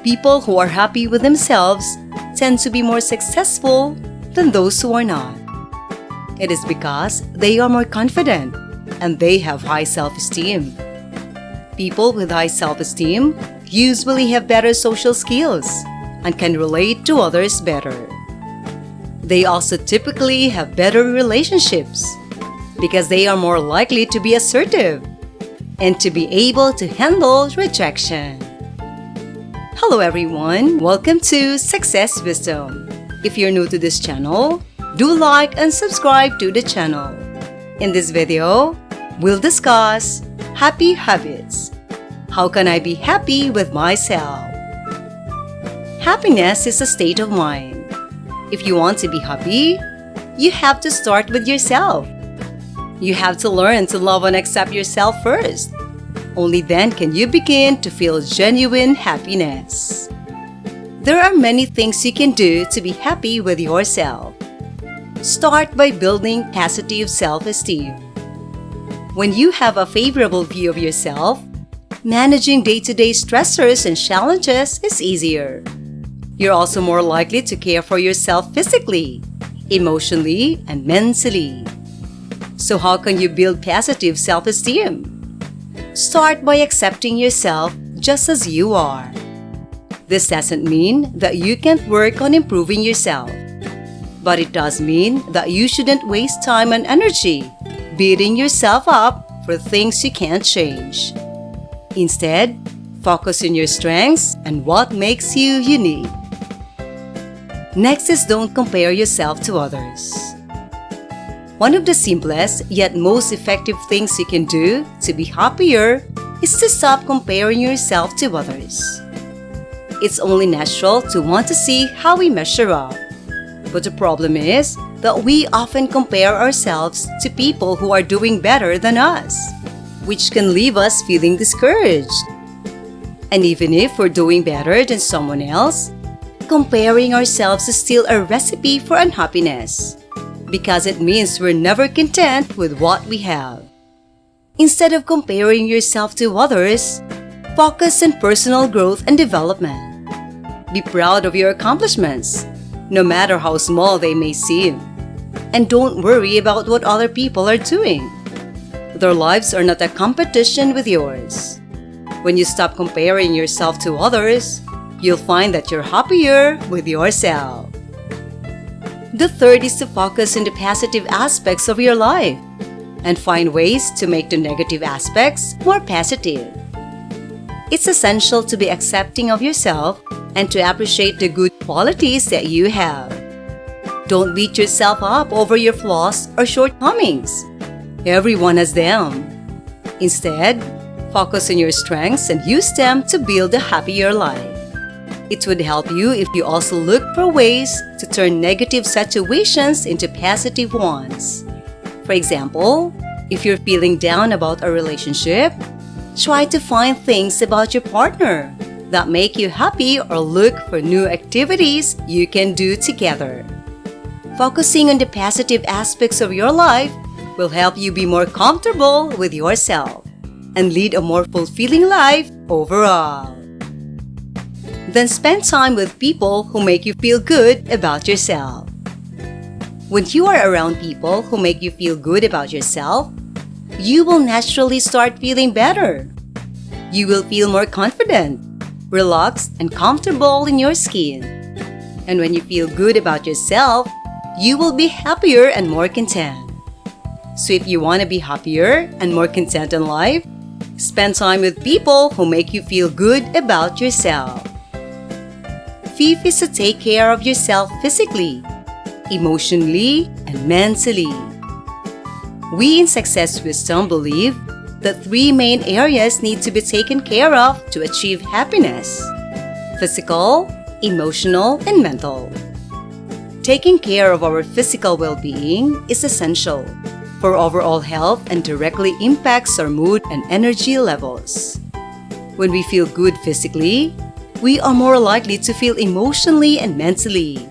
People who are happy with themselves tend to be more successful than those who are not. It is because they are more confident and they have high self-esteem. People with high self-esteem usually have better social skills and can relate to others better. They also typically have better relationships because they are more likely to be assertive and to be able to handle rejection. Hello everyone, welcome to Success Wisdom. If you're new to this channel, do like and subscribe to the channel. In this video, we'll discuss happy habits. How can I be happy with myself? Happiness is a state of mind. If you want to be happy, you have to start with yourself. You have to learn to love and accept yourself first. Only then can you begin to feel genuine happiness. There are many things you can do to be happy with yourself. Start by building positive self-esteem. When you have a favorable view of yourself, managing day-to-day stressors and challenges is easier. You're also more likely to care for yourself physically, emotionally, and mentally. So how can you build positive self-esteem? Start by accepting yourself just as you are. This doesn't mean that you can't work on improving yourself, but it does mean that you shouldn't waste time and energy beating yourself up for things you can't change. Instead, focus on your strengths and what makes you unique. Next is don't compare yourself to others. One of the simplest yet most effective things you can do to be happier is to stop comparing yourself to others. It's only natural to want to see how we measure up. But the problem is that we often compare ourselves to people who are doing better than us, which can leave us feeling discouraged. And even if we're doing better than someone else, comparing ourselves is still a recipe for unhappiness, because it means we're never content with what we have. Instead of comparing yourself to others, focus on personal growth and development. Be proud of your accomplishments, no matter how small they may seem. And don't worry about what other people are doing. Their lives are not a competition with yours. When you stop comparing yourself to others, you'll find that you're happier with yourself. The third is to focus on the positive aspects of your life and find ways to make the negative aspects more positive. It's essential to be accepting of yourself and to appreciate the good qualities that you have. Don't beat yourself up over your flaws or shortcomings. Everyone has them. Instead, focus on your strengths and use them to build a happier life. It would help you if you also look for ways to turn negative situations into positive ones. For example, if you're feeling down about a relationship, try to find things about your partner that make you happy or look for new activities you can do together. Focusing on the positive aspects of your life will help you be more comfortable with yourself and lead a more fulfilling life overall. Then spend time with people who make you feel good about yourself. When you are around people who make you feel good about yourself, you will naturally start feeling better. You will feel more confident, relaxed, and comfortable in your skin. And when you feel good about yourself, you will be happier and more content. So if you want to be happier and more content in life, spend time with people who make you feel good about yourself. Fifth is to take care of yourself physically, emotionally, and mentally. We in Success Wisdom believe that three main areas need to be taken care of to achieve happiness: physical, emotional, and mental. Taking care of our physical well-being is essential for overall health and directly impacts our mood and energy levels. When we feel good physically, we are more likely to feel emotionally and mentally.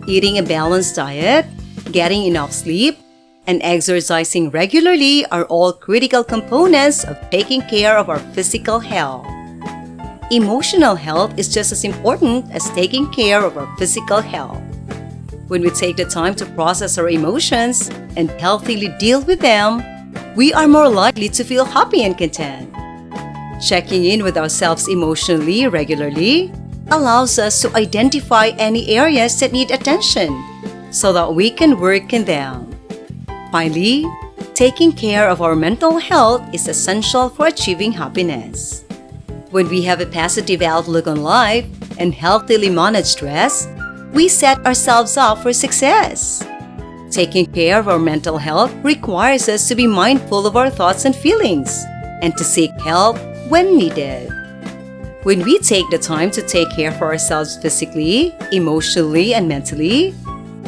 Eating a balanced diet, getting enough sleep, and exercising regularly are all critical components of taking care of our physical health. Emotional health is just as important as taking care of our physical health. When we take the time to process our emotions and healthily deal with them, we are more likely to feel happy and content. Checking in with ourselves emotionally regularly allows us to identify any areas that need attention so that we can work in them. Finally, taking care of our mental health is essential for achieving happiness. When we have a positive outlook on life and healthily manage stress, we set ourselves up for success. Taking care of our mental health requires us to be mindful of our thoughts and feelings and to seek help when needed. When we take the time to take care of ourselves physically, emotionally, and mentally,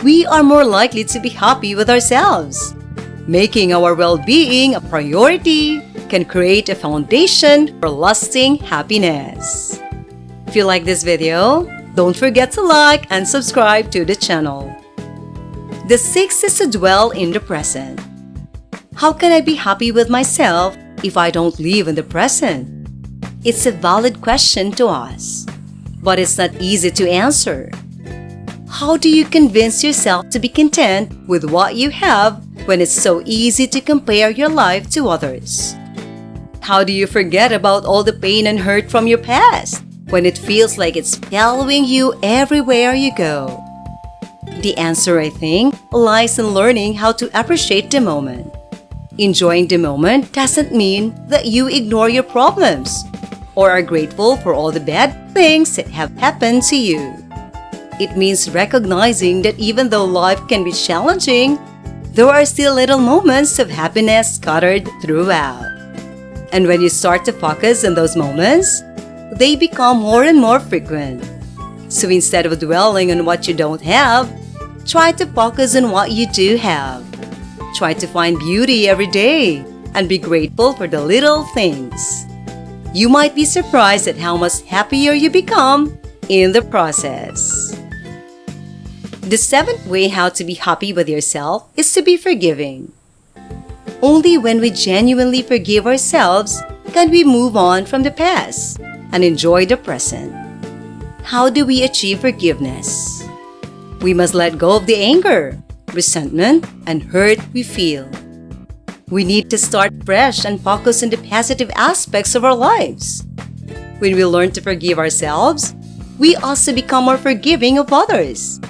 we are more likely to be happy with ourselves. Making our well-being a priority can create a foundation for lasting happiness. If you like this video, don't forget to like and subscribe to the channel. The sixth is to dwell in the present. How can I be happy with myself if I don't live in the present? It's a valid question to ask, but it's not easy to answer. How do you convince yourself to be content with what you have when it's so easy to compare your life to others? How do you forget about all the pain and hurt from your past when it feels like it's following you everywhere you go? The answer, I think, lies in learning how to appreciate the moment. Enjoying the moment doesn't mean that you ignore your problems or are grateful for all the bad things that have happened to you. It means recognizing that even though life can be challenging, there are still little moments of happiness scattered throughout. And when you start to focus on those moments, they become more and more frequent. So instead of dwelling on what you don't have, try to focus on what you do have. Try to find beauty every day and be grateful for the little things. You might be surprised at how much happier you become in the process. The seventh way how to be happy with yourself is to be forgiving. Only when we genuinely forgive ourselves can we move on from the past and enjoy the present. How do we achieve forgiveness? We must let go of the anger, resentment, and hurt we feel. We need to start fresh and focus on the positive aspects of our lives. When we learn to forgive ourselves, we also become more forgiving of others.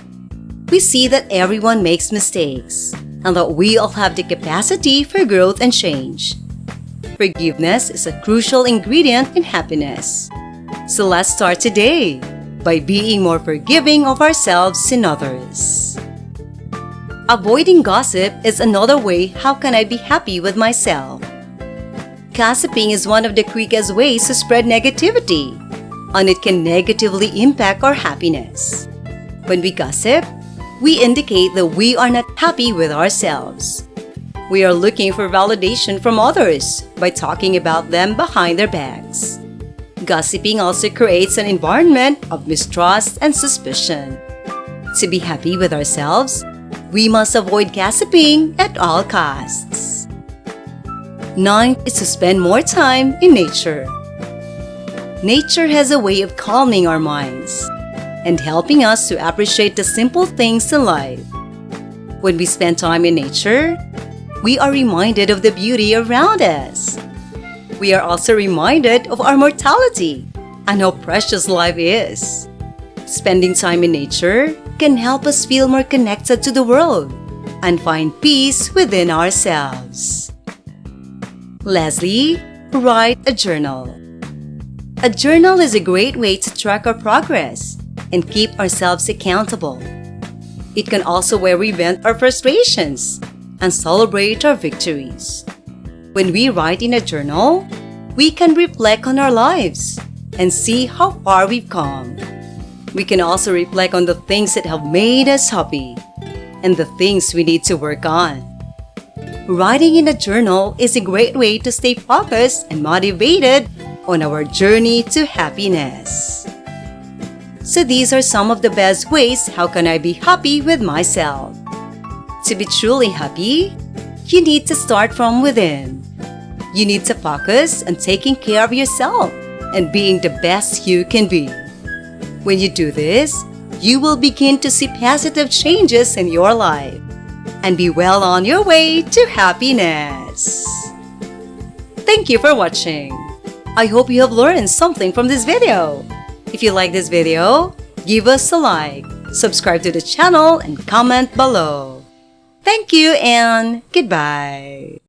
We see that everyone makes mistakes and that we all have the capacity for growth and change. Forgiveness is a crucial ingredient in happiness. So let's start today by being more forgiving of ourselves and others. Avoiding gossip is another way how can I be happy with myself. Gossiping is one of the quickest ways to spread negativity, and it can negatively impact our happiness. When we gossip, we indicate that we are not happy with ourselves. We are looking for validation from others by talking about them behind their backs. Gossiping also creates an environment of mistrust and suspicion. To be happy with ourselves, we must avoid gossiping at all costs. Ninth is to spend more time in nature. Nature has a way of calming our minds and helping us to appreciate the simple things in life. When we spend time in nature, we are reminded of the beauty around us. We are also reminded of our mortality and how precious life is. Spending time in nature can help us feel more connected to the world and find peace within ourselves. Lastly, write a journal. A journal is a great way to track our progress and keep ourselves accountable. It can also where we vent our frustrations and celebrate our victories. When we write in a journal, we can reflect on our lives and see how far we've come. We can also reflect on the things that have made us happy and the things we need to work on. Writing in a journal is a great way to stay focused and motivated on our journey to happiness. So these are some of the best ways how can I be happy with myself. To be truly happy, you need to start from within. You need to focus on taking care of yourself and being the best you can be. When you do this, you will begin to see positive changes in your life and be well on your way to happiness. Thank you for watching. I hope you have learned something from this video. If you like this video, give us a like, subscribe to the channel, and comment below. Thank you and goodbye.